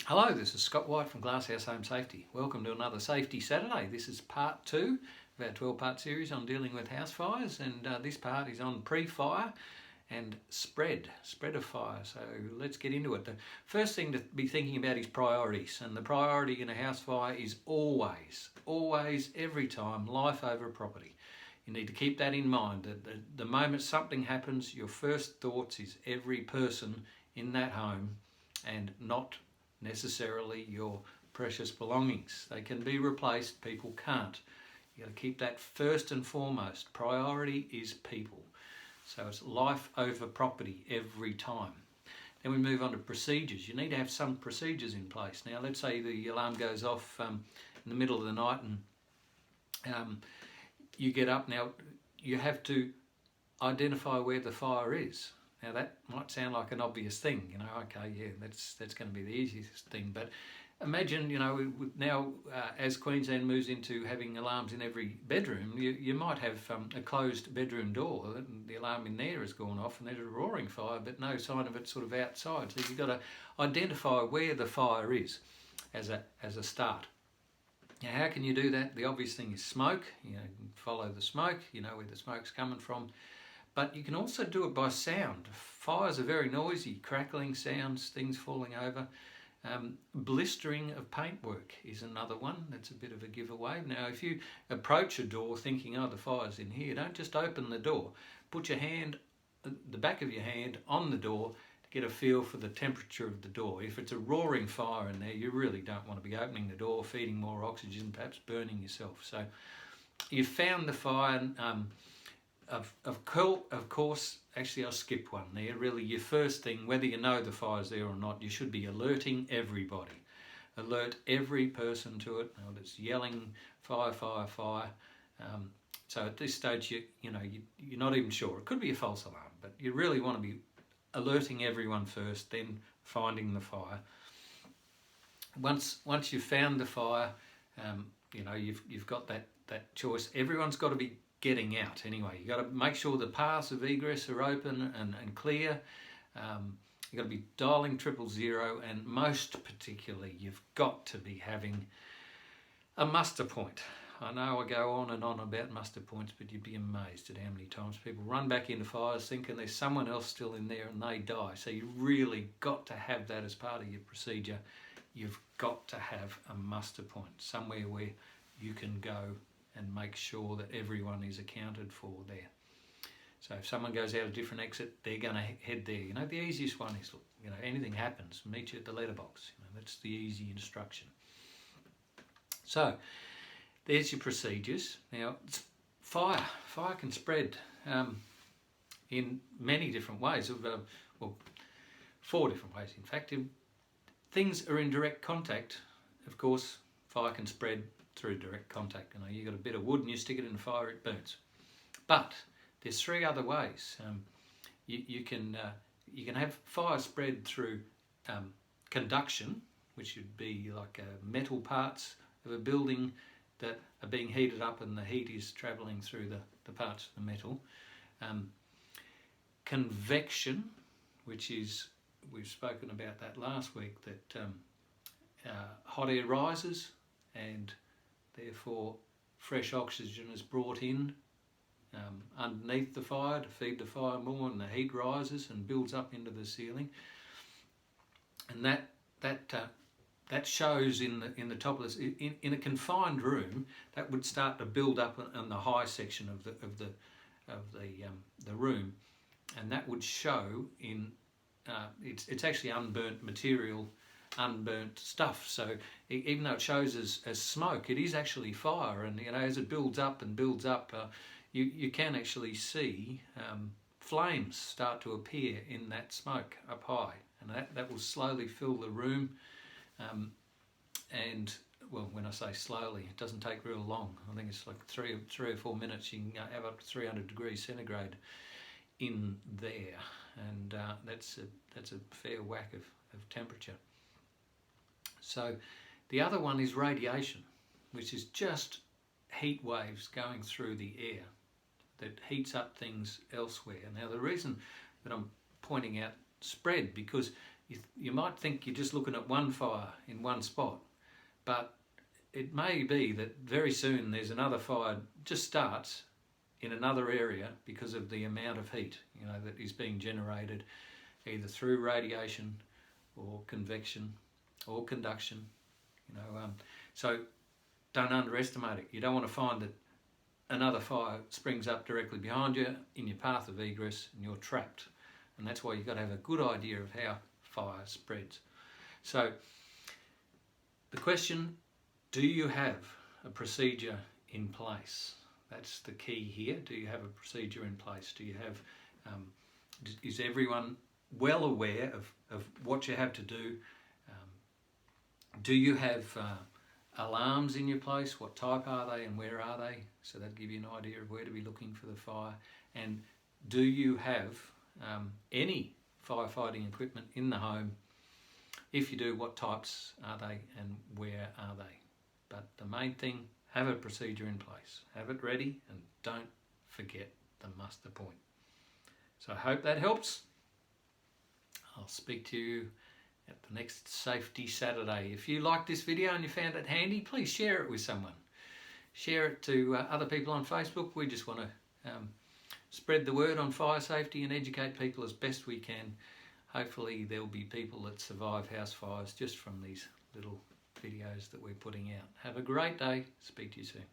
Hello, this is Scott White from Glasshouse Home Safety. Welcome to another Safety Saturday. This is part 2 of our 12-part series on dealing with house fires, and this part is on pre-fire and spread of fire. So let's get into it. The first thing to be thinking about is priorities, and the priority in a house fire is always, every time, life over property. You need to keep that in mind, that the moment something happens, your first thoughts is every person in that home and not necessarily your precious belongings. They can be replaced, people can't. You got to keep that first and foremost. Priority is people. So it's life over property every time. Then we move on to procedures. You need to have some procedures in place. Now let's say the alarm goes off in the middle of the night and you get up. Now you have to identify where the fire is. Now that might sound like an obvious thing, okay, yeah, that's going to be the easiest thing. But imagine, now as Queensland moves into having alarms in every bedroom, you might have a closed bedroom door, and the alarm in there has gone off and there's a roaring fire, but no sign of it sort of outside. So you've got to identify where the fire is as a start. Now how can you do that? The obvious thing is smoke. You follow the smoke, you know where the smoke's coming from. But you can also do it by sound. Fires are very noisy, crackling sounds, things falling over. Blistering of paintwork is another one. That's a bit of a giveaway. Now, if you approach a door thinking, oh, the fire's in here, don't just open the door. Put your hand, the back of your hand, on the door to get a feel for the temperature of the door. If it's a roaring fire in there, you really don't want to be opening the door, feeding more oxygen, perhaps burning yourself. So you've found the fire. Of course, actually I'll skip one there. Really, your first thing, whether you know the fire's there or not, you should be alerting everybody. Alert every person to it. Now, it's yelling, fire, fire, fire. So at this stage, you're not even sure. It could be a false alarm, but you really want to be alerting everyone first, then finding the fire. Once you've found the fire, you've got that choice. Everyone's got to be getting out anyway. You've got to make sure the paths of egress are open and clear. You've got to be dialing 000, and most particularly you've got to be having a muster point. I know I go on and on about muster points, but you'd be amazed at how many times people run back into fires thinking there's someone else still in there and they die. So you really got to have that as part of your procedure. You've got to have a muster point, somewhere where you can go and make sure that everyone is accounted for there. So if someone goes out a different exit, they're going to head there. The easiest one is, anything happens, meet you at the letterbox. That's the easy instruction. So there's your procedures. Now, fire can spread in many different ways. Well, 4 different ways, in fact. If things are in direct contact, of course, fire can spread through direct contact. You got a bit of wood and you stick it in the fire, it burns. But there's 3 other ways. You can have fire spread through conduction, which would be like metal parts of a building that are being heated up and the heat is travelling through the parts of the metal. Convection, which is, we've spoken about that last week, that hot air rises and therefore fresh oxygen is brought in underneath the fire to feed the fire more, and the heat rises and builds up into the ceiling. And that shows in the top of this. In a confined room, that would start to build up in the high section of the room, and that would show in it's actually unburnt material, unburnt stuff. So even though it shows as smoke, it is actually fire, and as it builds up and builds up, you can actually see flames start to appear in that smoke up high, and that will slowly fill the room. And well, when I say slowly, it doesn't take real long. I think it's like 3 or 4 minutes. You can have up to 300 degrees centigrade in there, and that's a fair whack of temperature. So the other one is radiation, which is just heat waves going through the air that heats up things elsewhere. Now the reason that I'm pointing out spread, because you might think you're just looking at one fire in one spot, but it may be that very soon there's another fire just starts in another area because of the amount of heat, you know, that is being generated either through radiation or convection or conduction, you know. So don't underestimate it. You don't want to find that another fire springs up directly behind you in your path of egress and you're trapped. And that's why you've got to have a good idea of how fire spreads. So the question, do you have a procedure in place? That's the key here. Do you have a procedure in place? Do you have, is everyone well aware of what you have to do? Do you have alarms in your place? What type are they and where are they? So that'll give you an idea of where to be looking for the fire. And do you have any firefighting equipment in the home? If you do, what types are they and where are they? But the main thing, have a procedure in place. Have it ready and don't forget the muster point. So I hope that helps. I'll speak to you at the next Safety Saturday. If you liked this video and you found it handy, please share it with someone. Share it to other people on Facebook. We just want to spread the word on fire safety and educate people as best we can. Hopefully there'll be people that survive house fires just from these little videos that we're putting out. Have a great day. Speak to you soon.